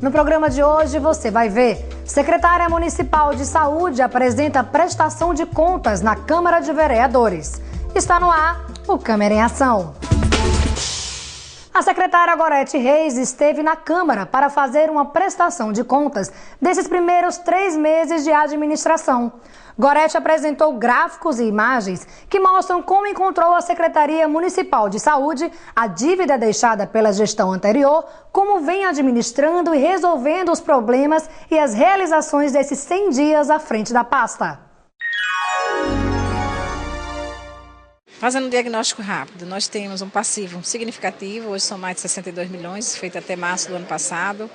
No programa de hoje você vai ver: Secretária Municipal de Saúde apresenta prestação de contas na Câmara de Vereadores. Está no ar o Câmara em Ação. A secretária Gorete Reis esteve na Câmara para fazer uma prestação de contas desses primeiros 3 meses de administração. Gorete apresentou gráficos e imagens que mostram como encontrou a Secretaria Municipal de Saúde a dívida deixada pela gestão anterior, como vem administrando e resolvendo os problemas e as realizações desses 100 dias à frente da pasta. Fazendo um diagnóstico rápido, nós temos um passivo significativo, hoje são mais de 62 milhões, feito até março do ano passado.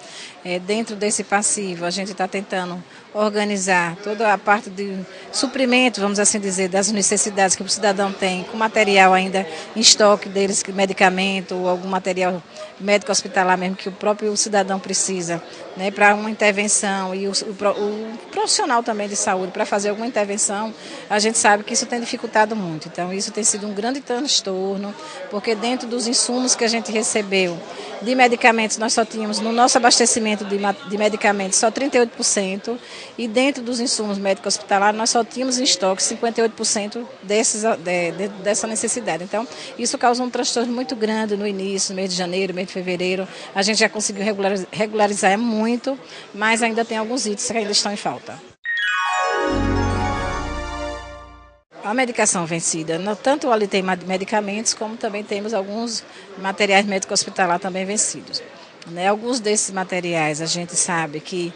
Dentro desse passivo, a gente está tentando organizar toda a parte de suprimento, vamos assim dizer, das necessidades que o cidadão tem, com material ainda em estoque deles, medicamento ou algum material médico hospitalar mesmo que o próprio cidadão precisa, né, para uma intervenção, e o profissional também de saúde para fazer alguma intervenção, a gente sabe que isso tem dificultado muito. Então isso tem sido um grande transtorno, porque dentro dos insumos que a gente recebeu de medicamentos, nós só tínhamos no nosso abastecimento de medicamentos só 38%, e dentro dos insumos médicos hospitalares nós só tínhamos em estoque 58% dessa necessidade. Então isso causou um transtorno muito grande no início, no mês de janeiro, mês de fevereiro. A gente já conseguiu regularizar muito, mas ainda tem alguns itens que ainda estão em falta. A medicação vencida, tanto ali tem medicamentos, como também temos alguns materiais médicos hospitalar também vencidos. Alguns desses materiais a gente sabe que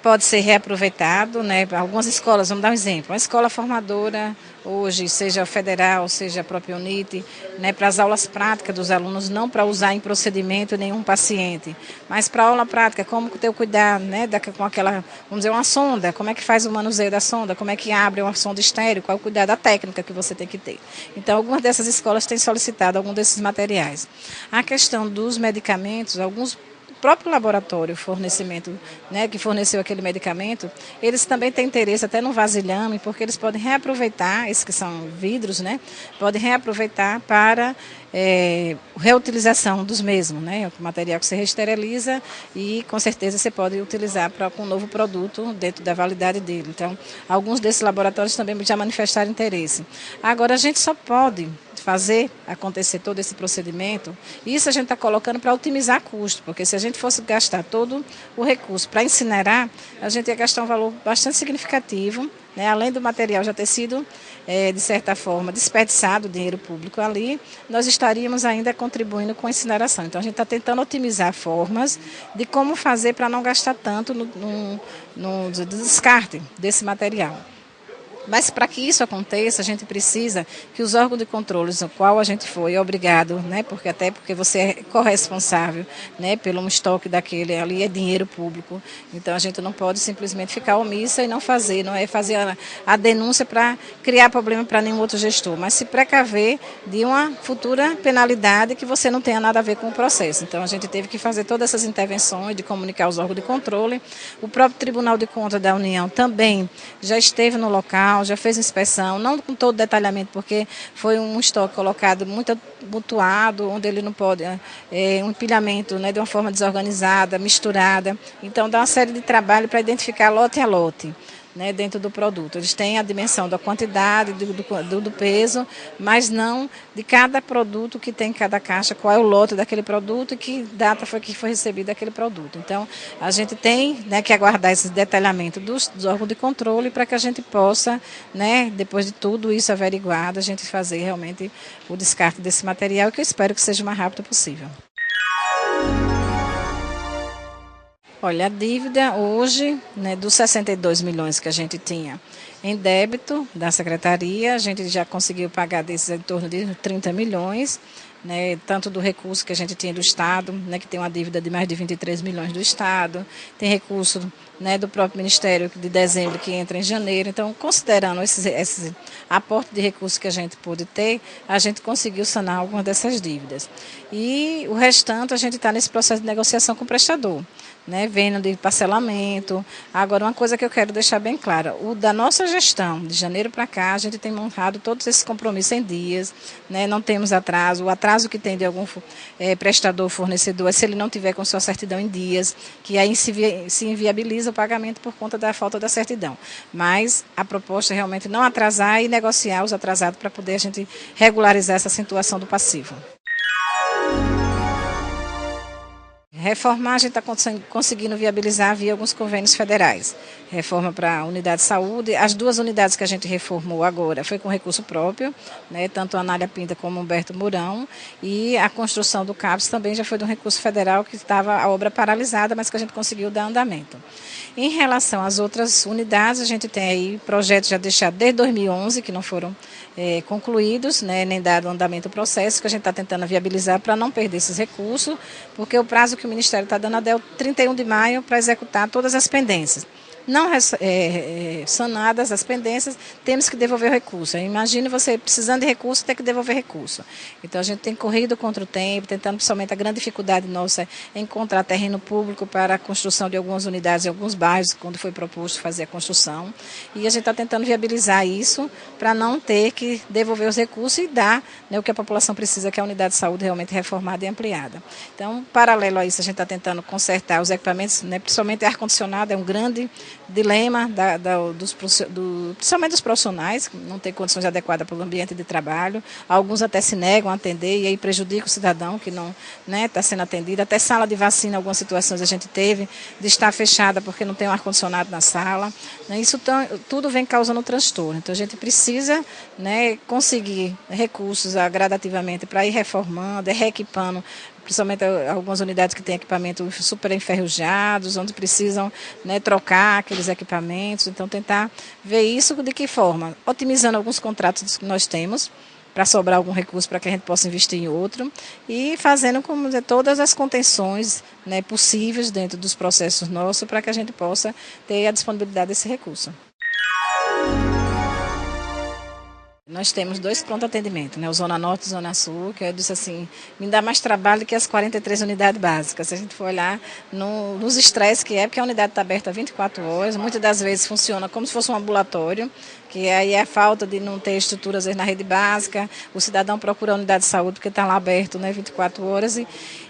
pode ser reaproveitado, né? Algumas escolas, vamos dar um exemplo, uma escola formadora hoje, seja federal, seja a própria UNIT, né, para as aulas práticas dos alunos, não para usar em procedimento nenhum paciente, mas para a aula prática, como ter o cuidado, né, com aquela, vamos dizer, uma sonda, como é que faz o manuseio da sonda, como é que abre uma sonda estéril, qual é o cuidado da técnica que você tem que ter. Então, algumas dessas escolas têm solicitado algum desses materiais. A questão dos medicamentos, alguns próprio laboratório fornecimento, né, que forneceu aquele medicamento, eles também têm interesse até no vasilhame, porque eles podem reaproveitar, esses que são vidros, né, podem reaproveitar para reutilização dos mesmos, né, o material que você reesteriliza e com certeza você pode utilizar para um novo produto dentro da validade dele. Então, alguns desses laboratórios também já manifestaram interesse. Agora, a gente só pode fazer acontecer todo esse procedimento, isso a gente está colocando para otimizar custo, porque se a gente fosse gastar todo o recurso para incinerar, a gente ia gastar um valor bastante significativo, né? Além do material já ter sido, de certa forma, desperdiçado o dinheiro público ali, nós estaríamos ainda contribuindo com a incineração. Então a gente está tentando otimizar formas de como fazer para não gastar tanto no descarte desse material. Mas para que isso aconteça, a gente precisa que os órgãos de controle, no qual a gente foi obrigado, né, porque você é corresponsável, né, pelo estoque daquele ali, é dinheiro público. Então a gente não pode simplesmente ficar omissa e não é fazer a denúncia para criar problema para nenhum outro gestor, mas se precaver de uma futura penalidade que você não tenha nada a ver com o processo. Então a gente teve que fazer todas essas intervenções de comunicar aos órgãos de controle. O próprio Tribunal de Contas da União também já esteve no local, já fez inspeção, não com todo detalhamento, porque foi um estoque colocado muito mutuado, onde ele não pode, um empilhamento, né, de uma forma desorganizada, misturada. Então dá uma série de trabalho para identificar lote a lote, né, dentro do produto. Eles têm a dimensão da quantidade, do peso, mas não de cada produto que tem em cada caixa, qual é o lote daquele produto e que data foi que foi recebido aquele produto. Então, a gente tem, né, que aguardar esse detalhamento dos órgãos de controle para que a gente possa, né, depois de tudo isso averiguado, a gente fazer realmente o descarte desse material, que eu espero que seja o mais rápido possível. Olha, a dívida hoje, né, dos 62 milhões que a gente tinha em débito da Secretaria, a gente já conseguiu pagar desses em torno de 30 milhões, né, tanto do recurso que a gente tinha do Estado, né, que tem uma dívida de mais de 23 milhões do Estado, tem recurso, né, do próprio Ministério de dezembro que entra em janeiro. Então, considerando esse aporte de recursos que a gente pôde ter, a gente conseguiu sanar algumas dessas dívidas. E o restante, a gente está nesse processo de negociação com o prestador. né, vendo de parcelamento. Agora, uma coisa que eu quero deixar bem clara, o da nossa gestão, de janeiro para cá, a gente tem honrado todos esses compromissos em dias, né, não temos atraso. O atraso que tem de algum prestador, fornecedor, é se ele não tiver com sua certidão em dias, que aí se inviabiliza o pagamento por conta da falta da certidão. Mas a proposta é realmente não atrasar e negociar os atrasados para poder a gente regularizar essa situação do passivo. Reformar, a gente está conseguindo viabilizar via alguns convênios federais. Reforma para a unidade de saúde. As 2 unidades que a gente reformou agora foi com recurso próprio, né, tanto a Anália Pinta como o Humberto Mourão. E a construção do CAPS também já foi de um recurso federal que estava a obra paralisada, mas que a gente conseguiu dar andamento. Em relação às outras unidades, a gente tem aí projetos já deixados desde 2011, que não foram concluídos, né, nem dado andamento ao processo, que a gente está tentando viabilizar para não perder esses recursos, porque o prazo que o Ministério está dando até o 31 de maio para executar todas as pendências. Não sanadas as pendências, temos que devolver o recurso. Imagine você precisando de recurso, ter que devolver recurso. Então, a gente tem corrido contra o tempo, tentando, principalmente, a grande dificuldade nossa é encontrar terreno público para a construção de algumas unidades em alguns bairros, quando foi proposto fazer a construção. E a gente está tentando viabilizar isso para não ter que devolver os recursos e dar, né, o que a população precisa, que é a unidade de saúde realmente reformada e ampliada. Então, paralelo a isso, a gente está tentando consertar os equipamentos, né, principalmente ar-condicionado, é um grande dilema principalmente dos profissionais, que não têm condições adequadas para o ambiente de trabalho. Alguns até se negam a atender e aí prejudica o cidadão que não está sendo atendido. Até sala de vacina, algumas situações a gente teve de estar fechada porque não tem um ar-condicionado na sala. Isso tudo vem causando transtorno. Então, a gente precisa, né, conseguir recursos gradativamente para ir reformando, reequipando, principalmente algumas unidades que têm equipamentos super enferrujados, onde precisam, né, trocar aqueles equipamentos. Então, tentar ver isso de que forma? Otimizando alguns contratos que nós temos, para sobrar algum recurso para que a gente possa investir em outro, e fazendo, como dizer, todas as contenções, né, possíveis dentro dos processos nossos para que a gente possa ter a disponibilidade desse recurso. Nós temos 2 pronto atendimento, né? O Zona Norte e o Zona Sul, que eu disse assim, me dá mais trabalho que as 43 unidades básicas. Se a gente for olhar nos estresses que é, porque a unidade está aberta 24 horas, muitas das vezes funciona como se fosse um ambulatório, que aí é a falta de não ter estrutura, às vezes, na rede básica, o cidadão procura a unidade de saúde porque está lá aberto, né, 24 horas,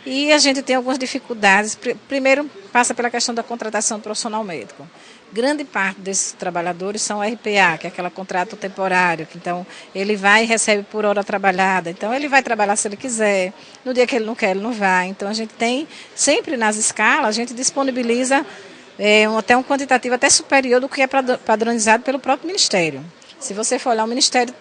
e a gente tem algumas dificuldades. Primeiro, passa pela questão da contratação do profissional médico. Grande parte desses trabalhadores são RPA, que é aquele contrato temporário, que então ele vai e recebe por hora trabalhada. Então ele vai trabalhar se ele quiser, no dia que ele não quer, ele não vai. Então a gente tem, sempre nas escalas, a gente disponibiliza até um quantitativo até superior do que é padronizado pelo próprio Ministério. Se você for olhar, o Ministério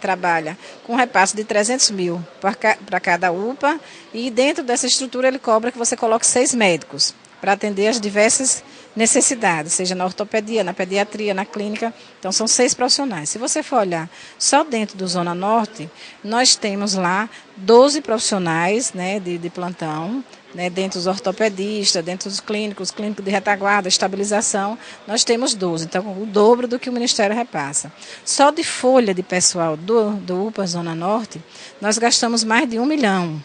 trabalha com um repasse de 300 mil para cada UPA e dentro dessa estrutura ele cobra que você coloque 6 médicos para atender as diversas necessidades, seja na ortopedia, na pediatria, na clínica. Então, são 6 profissionais. Se você for olhar só dentro do Zona Norte, nós temos lá 12 profissionais, né, de plantão, né, dentro dos ortopedistas, dentro dos clínicos de retaguarda, estabilização, nós temos 12, então o dobro do que o Ministério repassa. Só de folha de pessoal do UPA Zona Norte, nós gastamos mais de 1 milhão.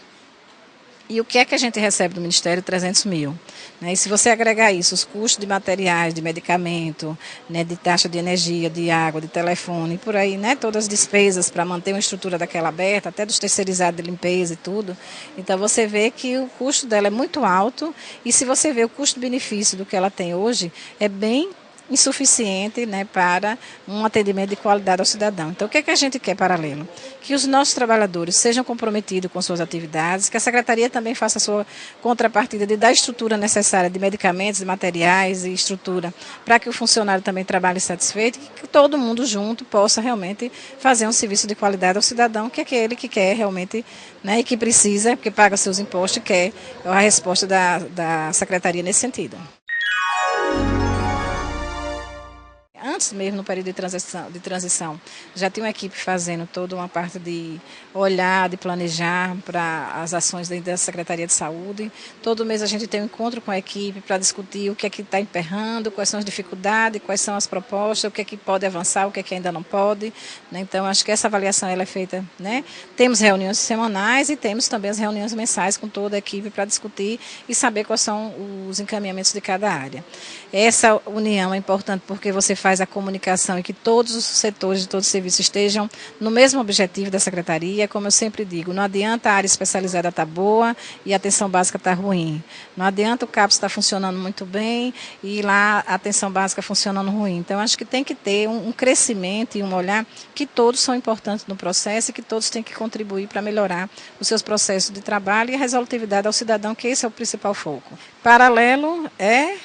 E o que é que a gente recebe do Ministério? 300 mil. Né? E se você agregar isso, os custos de materiais, de medicamento, né, de taxa de energia, de água, de telefone, e por aí, né, todas as despesas para manter uma estrutura daquela aberta, até dos terceirizados de limpeza e tudo. Então, você vê que o custo dela é muito alto e se você vê o custo-benefício do que ela tem hoje, é bem insuficiente, né, para um atendimento de qualidade ao cidadão. Então, o que é que a gente quer paralelo? Que os nossos trabalhadores sejam comprometidos com suas atividades, que a Secretaria também faça a sua contrapartida de dar a estrutura necessária de medicamentos, de materiais e estrutura para que o funcionário também trabalhe satisfeito e que todo mundo junto possa realmente fazer um serviço de qualidade ao cidadão, que é aquele que quer realmente, né, e que precisa, porque paga seus impostos e quer a resposta da Secretaria nesse sentido. antes mesmo, no período de transição, já tinha uma equipe fazendo toda uma parte de olhar, de planejar para as ações dentro da Secretaria de Saúde. Todo mês a gente tem um encontro com a equipe para discutir o que é que está emperrando, quais são as dificuldades, quais são as propostas, o que é que pode avançar, o que é que ainda não pode. Né? Então, acho que essa avaliação ela é feita, né? Temos reuniões semanais e temos também as reuniões mensais com toda a equipe para discutir e saber quais são os encaminhamentos de cada área. Essa união é importante porque você faz a comunicação e que todos os setores de todos os serviços estejam no mesmo objetivo da Secretaria. Como eu sempre digo, não adianta a área especializada estar boa e a atenção básica estar ruim. Não adianta o CAPS estar funcionando muito bem e lá a atenção básica funcionando ruim. Então, acho que tem que ter um crescimento e um olhar que todos são importantes no processo e que todos têm que contribuir para melhorar os seus processos de trabalho e a resolutividade ao cidadão, que esse é o principal foco. Paralelo é,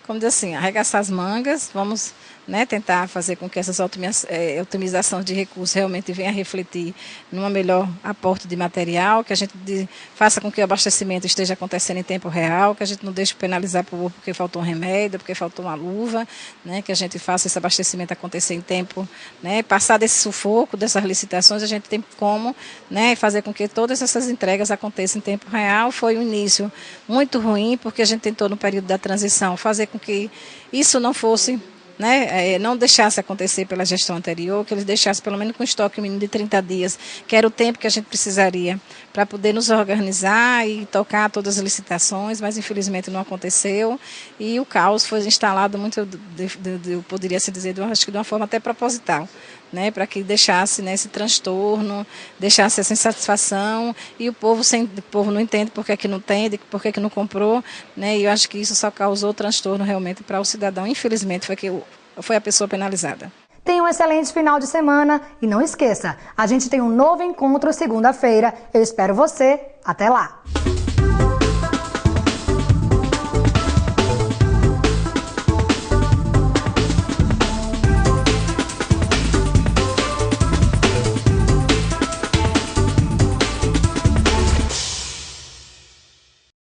como diz assim, arregaçar as mangas, vamos, né, tentar fazer com que essas otimizações de recursos realmente venham a refletir numa melhor aporte de material, que a gente faça com que o abastecimento esteja acontecendo em tempo real, que a gente não deixe penalizar porque faltou um remédio, porque faltou uma luva, né, que a gente faça esse abastecimento acontecer em tempo, né, passar desse sufoco, dessas licitações, a gente tem como, né, fazer com que todas essas entregas aconteçam em tempo real. Foi um início muito ruim, porque a gente tentou no período da transição fazer com que isso não fosse, né, não deixasse acontecer pela gestão anterior, que eles deixassem pelo menos com estoque mínimo de 30 dias, que era o tempo que a gente precisaria para poder nos organizar e tocar todas as licitações, mas infelizmente não aconteceu e o caos foi instalado muito, eu poderia se dizer, acho que de uma forma até proposital, né, para que deixasse, né, esse transtorno, deixasse essa insatisfação e o povo não entende por que não tem, por que não comprou, né, e eu acho que isso só causou transtorno realmente para o cidadão. Infelizmente foi a pessoa penalizada. Tenha um excelente final de semana e não esqueça, a gente tem um novo encontro segunda-feira. Eu espero você. Até lá!